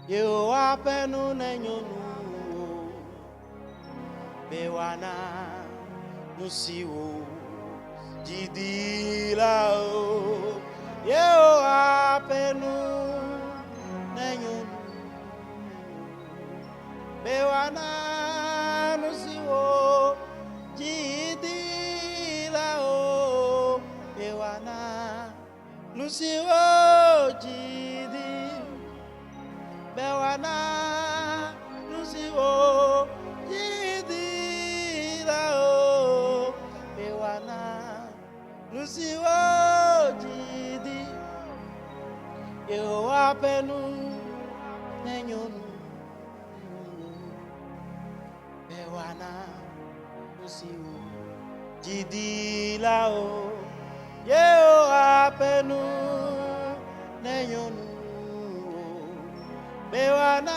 Yo apenu nenyonu bewana nusiwo jidila o. Yo apenu nenyonu bewana nusiwo jidila o. Bewana nusiwo jidi bewana nusiwo jidila o. Bewana nusiwo jidi yo apenu nenyonu bewana nusiwo jidila o. Yo apenu nenyonu bewana